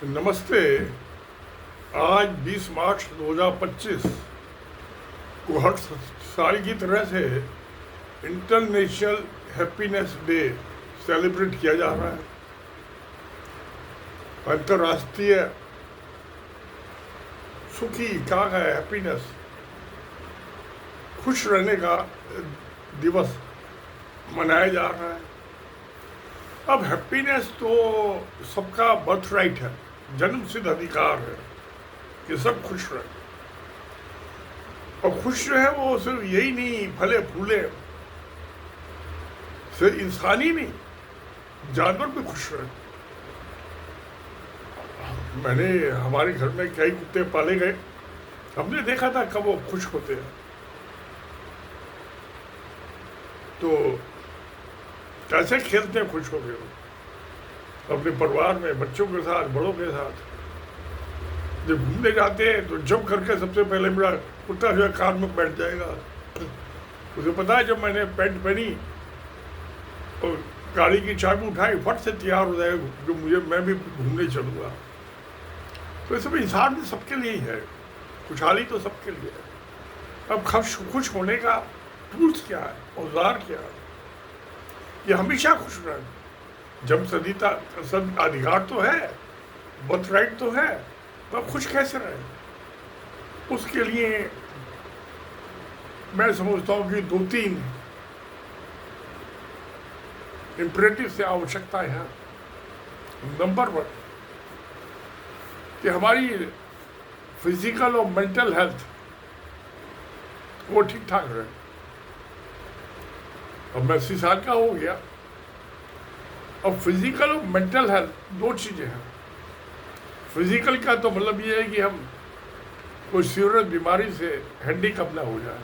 नमस्ते। आज 20 मार्च 2025 को हर साल की तरह से इंटरनेशनल हैप्पीनेस डे सेलिब्रेट किया जा रहा है। अंतर्राष्ट्रीय सुखी क्या है हैप्पीनेस, खुश रहने का दिवस मनाया जा रहा है। अब हैप्पीनेस तो सबका बर्थ राइट है, जन्मसिद्ध अधिकार है कि सब खुश रहे। और खुश जो है वो सिर्फ यही नहीं फले फूले, सिर्फ इंसान ही नहीं, जानवर भी खुश रहे। मैंने हमारे घर में कई कुत्ते पाले गए, हमने देखा था कब वो खुश होते हैं। तो कैसे खेलते हैं खुश हो गए अपने परिवार में, बच्चों के साथ, बड़ों के साथ। जब घूमने जाते हैं तो जब करके सबसे पहले मेरा कुत्ता जो है कार में बैठ जाएगा। उसे पता है जब मैंने पैंट पहनी और गाड़ी की चाबी उठाई, फट से तैयार हो जाएगा जो मैं भी घूमने चलूँगा। तो ये सब इंसान भी सबके लिए ही है, खुशहाली तो सबके लिए है। अब खुश होने का टूल्स क्या है, औजार क्या है? ये हमेशा खुश रहें। जब सदीता सब अधिकार तो है, बर्थ राइट तो है, तो आप खुश कैसे रहें? उसके लिए मैं समझता हूँ कि 2-3 इम्परेटिव से आवश्यकता है। नंबर 1 कि हमारी फिजिकल और मेंटल हेल्थ वो ठीक ठाक रहे। अब मैं 80 साल का हो गया। अब फिजिकल और मेंटल हेल्थ 2 चीज़ें हैं। फिजिकल का तो मतलब ये है कि हम कोई सीरियस बीमारी से हैंडीकैप ना हो जाए।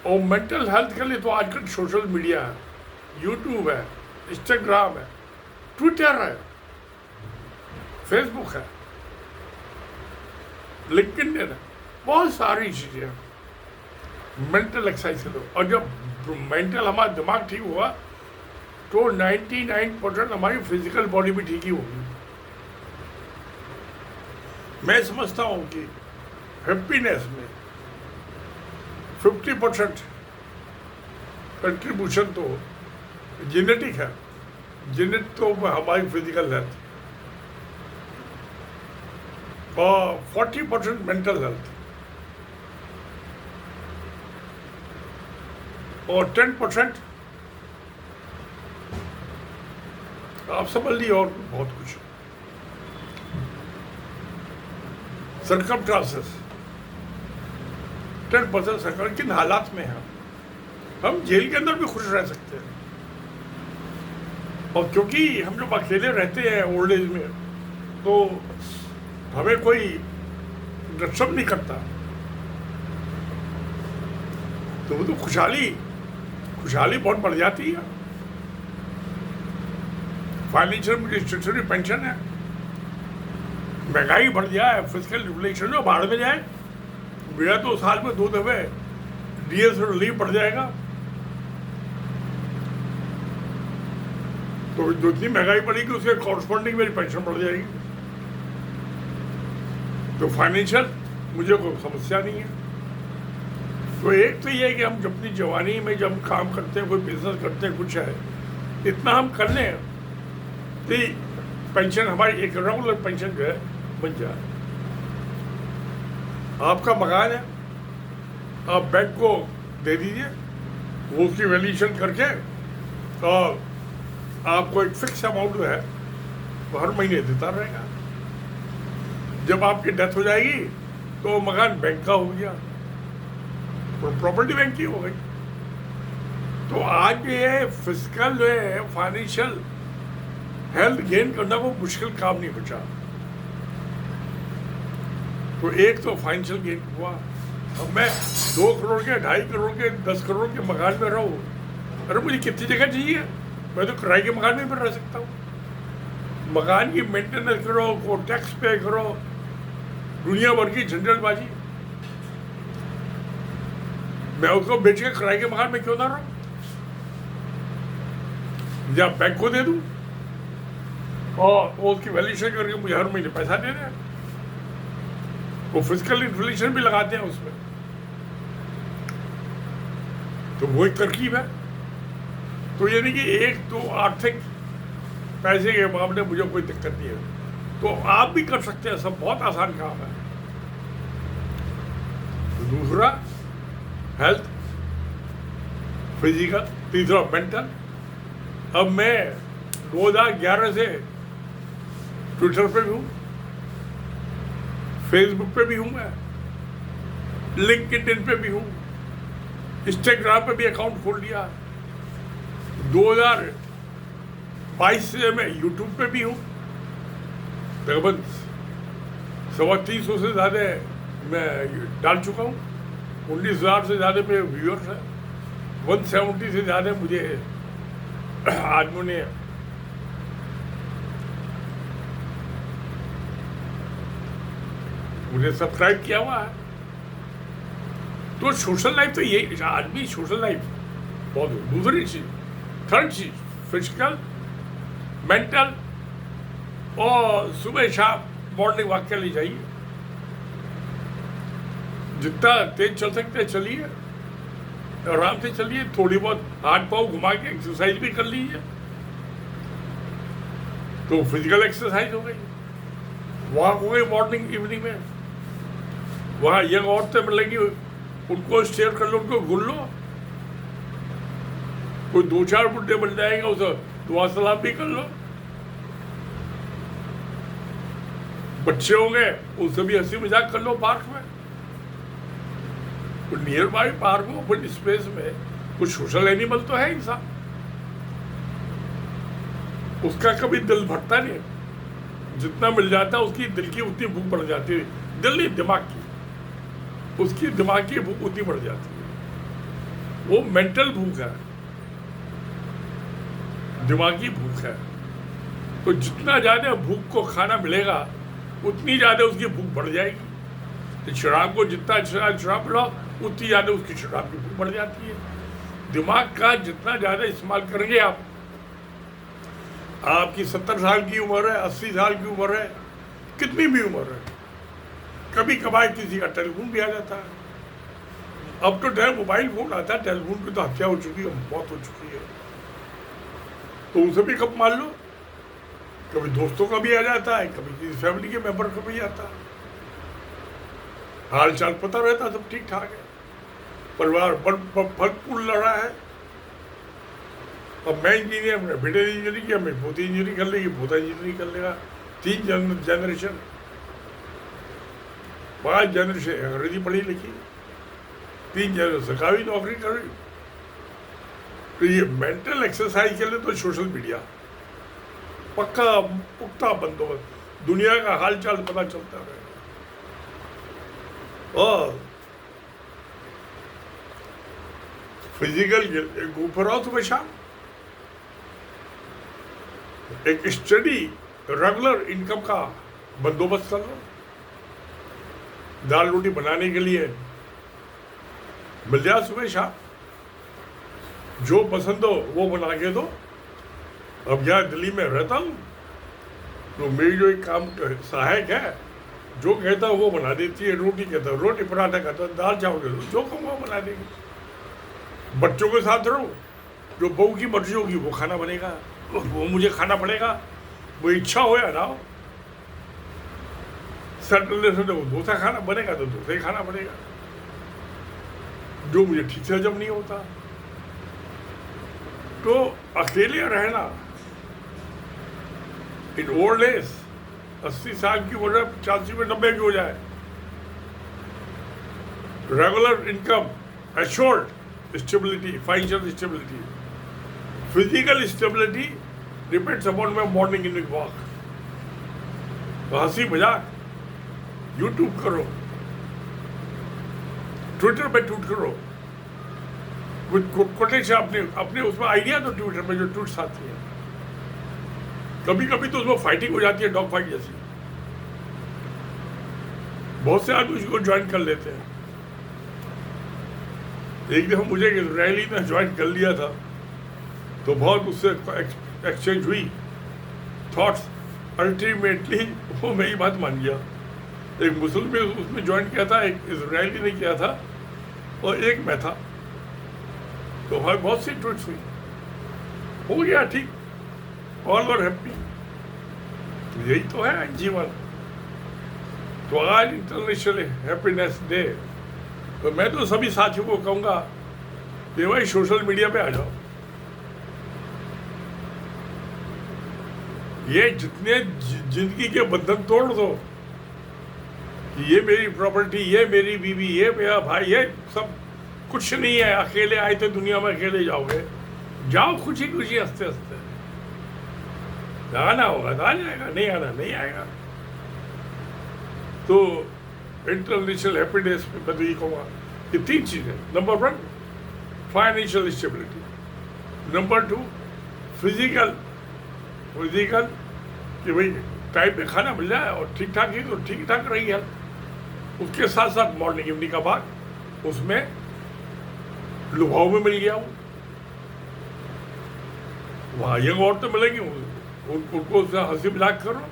और मेंटल हेल्थ के लिए तो आजकल सोशल मीडिया है, यूट्यूब है, इंस्टाग्राम है, ट्विटर है, फेसबुक है, लिंक्डइन है, बहुत सारी चीज़ें हैं। मेंटल एक्सरसाइज करो, और जब मेंटल हमारा दिमाग ठीक हुआ तो 99% हमारी फिजिकल बॉडी भी ठीक ही होगी। मैं समझता हूँ कि हैप्पीनेस में 50% कंट्रीब्यूशन तो जेनेटिक है, जेनेटिक तो हमारी फिजिकल हेल्थ, और 40% मेंटल हेल्थ, और 10% आप समझ ली, और बहुत कुछ सर्कमस्टांसेस। 10% सर्कम किन हालात में है। हम जेल के अंदर भी खुश रह सकते हैं, और क्योंकि हम जब अकेले रहते हैं ओल्ड एज में तो हमें कोई डिस्टर्ब नहीं करता, तो वो तो खुशहाली बहुत बढ़ जाती है। फाइनेंशियल मुझे स्टेशनरी पेंशन है, महंगाई बढ़ जाए, फिजिकल रिलेशन जो बाढ़ में जाए। मेरा तो साल में 2 दफे डीएस रिलीफ बढ़ जाएगा। तो जो इतनी महंगाई बढ़ेगी उसके कॉरस्पॉन्डिंग मेरी पेंशन बढ़ जाएगी। तो फाइनेंशियल मुझे कोई समस्या नहीं है। तो एक तो ये है कि हम अपनी जवानी में जब काम करते हैं, कोई बिजनेस करते हैं, कुछ है, इतना हम कर लें कि पेंशन हमारी एक रेगुलर पेंशन जो है बन जाए। आपका मकान है, आप बैंक को दे दीजिए, वो उसकी वैल्यूएशन करके और आपको एक फिक्स अमाउंट जो है वो हर महीने देता रहेगा। जब आपकी डेथ हो जाएगी तो मकान बैंक का हो गया, प्रॉपर्टी बैंक की हो गई। तो आज ये फिजिकल जो है फाइनेंशियल हेल्थ गेन करना वो मुश्किल काम नहीं बचा। तो एक तो फाइनेंशियल गेन हुआ। अब मैं 2 करोड़ के, 2.5 करोड़ के, 10 करोड़ के मकान में रहूँ, अरे मुझे कितनी जगह चाहिए? मैं तो किराए के मकान में भी रह सकता हूँ। मकान की मेंटेनेंस करो, को टैक्स पे करो, दुनिया भर की झंझटबाजी। मैं उसको बेच के किराए के मकान में क्यों ना रहूं? या बैंक को दे दूं? और वो उसकी वैल्यूएशन करके मुझे हर महीने पैसा दे रहे हैं। वो फिजिकल इन्फ्लेशन भी लगाते हैं उसमें। तो वो एक तरकीब है। तो यानी कि एक तो आर्थिक पैसे के मामले में मुझे कोई दिक्कत नहीं है, तो आप भी कर सकते हैं, सब बहुत आसान काम है। तो दूसरा हेल्थ, फिजिकल, तीसरा मेंटल। अब मैं 2011 से ट्विटर पे भी हूँ, फेसबुक पे भी हूँ, मैं लिंक्डइन पे भी हूँ, इंस्टाग्राम पे भी अकाउंट खोल लिया। 2022 से मैं यूट्यूब पे भी हूँ। तकरीबन 350 से ज़्यादा मैं डाल चुका हूँ। 19,000 से ज़्यादा मेरे व्यूअर्स हैं। 170 से ज़्यादा मुझे आदमियों ने मुझे सब्सक्राइब किया हुआ है। तो सोशल लाइफ तो ये आदमी सोशल लाइफ बहुत। दूसरी चीज, थर्ड चीज, फिजिकल, मेंटल, और सुबह शाम मॉर्निंग वॉक के लिए जाइए। जितना तेज चल सकते हैं चलिए, आराम से चलिए, थोड़ी बहुत हाथ पाँव घुमा के एक्सरसाइज भी कर लीजिए, तो फिजिकल एक्सरसाइज हो गई। वॉक हो गई मॉर्निंग इवनिंग में। वहाँ यंग औरतें मिलेंगी, उनको शेयर कर लो, उनको घुल लो। कोई 2-4 बुड्ढे बन जाएंगे, उसे दुआ सलाम भी कर लो। बच्चे होंगे, उनसे भी हंसी मजाक कर लो पार्क में। तो नियर बाई पार्क में, ओपन स्पेस में कुछ सोशल एनिमल तो है इंसान, उसका कभी दिल भरता नहीं। जितना मिल जाता है उसकी दिल की उतनी भूख बढ़ जाती है। दिल नहीं, दिमाग की, उसकी दिमाग की भूख उतनी बढ़ जाती है। वो मेंटल भूख है, दिमागी भूख है। तो जितना ज्यादा भूख को खाना मिलेगा उतनी ज्यादा उसकी भूख बढ़ जाएगी। तो शराब को जितना शराब पिलाओ उतनी ज्यादा उसकी शराब की भूख बढ़ जाती है। दिमाग का जितना ज्यादा इस्तेमाल करेंगे आप, आपकी 70 साल की उम्र है, 80 साल की उम्र है, कितनी भी उम्र है, कभी कभार किसी का टेलीफोन भी आ जाता है। अब तो मोबाइल फोन आता है, टेलीफोन की तो हत्या हो चुकी है, मौत हो चुकी है। तो उनसे भी कब मान लो, कभी दोस्तों का भी आ जाता है, कभी किसी फैमिली के मेंबर का भी आता है। हाल चाल पता रहता, सब ठीक ठाक है, परिवार फल फूल लड़ा है। अब मैं इंजीनियर, मेरे बेटे ने इंजीनियरिंग किया, मेरी पोती इंजीनियरिंग कर लेगी, पोता इंजीनियरिंग कर लेगा। 3 जनरेशन, 5 जनरेशन अंग्रेजी पढ़ी लिखी, 3 जनरेशन सरकारी नौकरी कर रही। तो ये मेंटल एक्सरसाइज के लिए तो सोशल मीडिया पक्का पुख्ता बंदोबस्त, दुनिया का हाल चाल पता चलता रहेगा। और फिजिकल ऊपर आओ सुबह शाम, एक स्टडी रेगुलर इनकम का बंदोबस्त कर लो। दाल रोटी बनाने के लिए मिल जाए सुबह शाम, जो पसंद हो वो बना के दो। अब यहाँ दिल्ली में रहता हूँ तो मेरी जो एक काम सहायक है, जो कहता है वो बना देती है। रोटी कहता है रोटी, पराठा कहता है दाल चावल, जो कहूँ वो बना देगी। बच्चों के साथ रहो, जो बहू की मर्जी होगी वो खाना बनेगा, वो मुझे खाना पड़ेगा, वो इच्छा हो या ना हो। सैटरडे संडे वो डोसा खाना बनेगा तो डोसा ही खाना पड़ेगा, जो मुझे ठीक से हजम नहीं होता। तो अकेले रहना इन ओल्ड एज, 80 साल की हो जाए, 85 में 90 की हो जाए, regular income, assured stability, financial stability, physical stability depends upon my morning evening walk. तो हंसी मजाक यूट्यूब करो, ट्विटर पे ट्वीट करो, कोटेशन अपने उसमें आइडिया तो ट्विटर में जो ट्वीट्स आती है, कभी कभी तो उसमें फाइटिंग हो जाती है, डॉग फाइट जैसी। बहुत से आदमी उसको ज्वाइन कर लेते हैं। एक दफा मुझे रैली में ज्वाइन कर लिया था, तो बहुत उससे एक्सचेंज हुई थॉट्स, अल्टीमेटली वो मेरी बात मान गया। एक मुस्लिम ने उसमें ज्वाइन किया था, एक इजरायली ने किया था और एक मैं था। तो हमारी बहुत सी ट्वीट्स हुई, हो गया ठीक, ऑल वर हैप्पी। यही तो है जीवन। तो आज इंटरनेशनल हैप्पीनेस डे, तो मैं तो सभी साथियों को कहूँगा कि भाई सोशल मीडिया पे आ जाओ। ये जितने जिंदगी के बंधन तोड़ दो, ये मेरी प्रॉपर्टी, ये मेरी बीवी, ये मेरा भाई, ये सब कुछ नहीं है। अकेले आए थे दुनिया में, अकेले जाओगे। जाओ खुशी खुशी, हंसते हंसते। आना होगा तो आ जाएगा, नहीं आना नहीं आएगा। तो इंटरनेशनल हैप्पीनेस में मैं तो ये कहूँगा कि 3 चीज़ें। Number 1 financial stability, number 2 physical कि भाई टाइम पे खाना मिल जाए और ठीक ठाक ही तो ठीक ठाक रही है। उसके साथ साथ मॉर्निंग इवनिंग का भाग, उसमें लुभाव में मिल गया हूँ। वहाँ यंग औरतें मिलेंगी, उनको हंसी मजाक करो,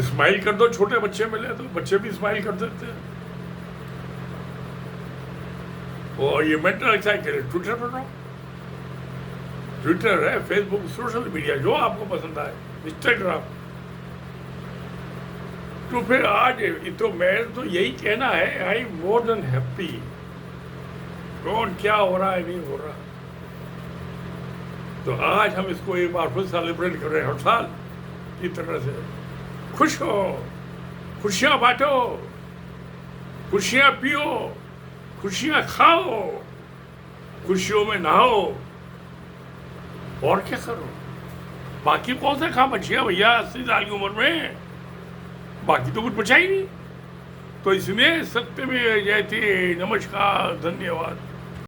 स्माइल कर दो। छोटे बच्चे मिले तो बच्चे भी स्माइल कर देते हैं। और ये मेंटल एक्सरसाइज के लिए ट्विटर पर रहो। ट्विटर है, फेसबुक, सोशल मीडिया, जो आपको पसंद आए, इंस्टाग्राम। तो फिर आज तो मैं तो यही कहना है, आई मोर देन हैप्पी। कौन क्या हो रहा है, नहीं हो रहा। तो आज हम इसको एक बार फिर सेलिब्रेट कर रहे हैं, हर साल की तरह से। खुश हो, खुशियाँ बांटो, खुशियाँ पियो, खुशियाँ खाओ, खुशियों में नहाओ, और क्या करो। बाकी कौन सा खा बचिया भैया 80 साल की उम्र में, बाकी तो कुछ बचा ही नहीं। तो इसमें सत्य में जयते। नमस्कार, धन्यवाद।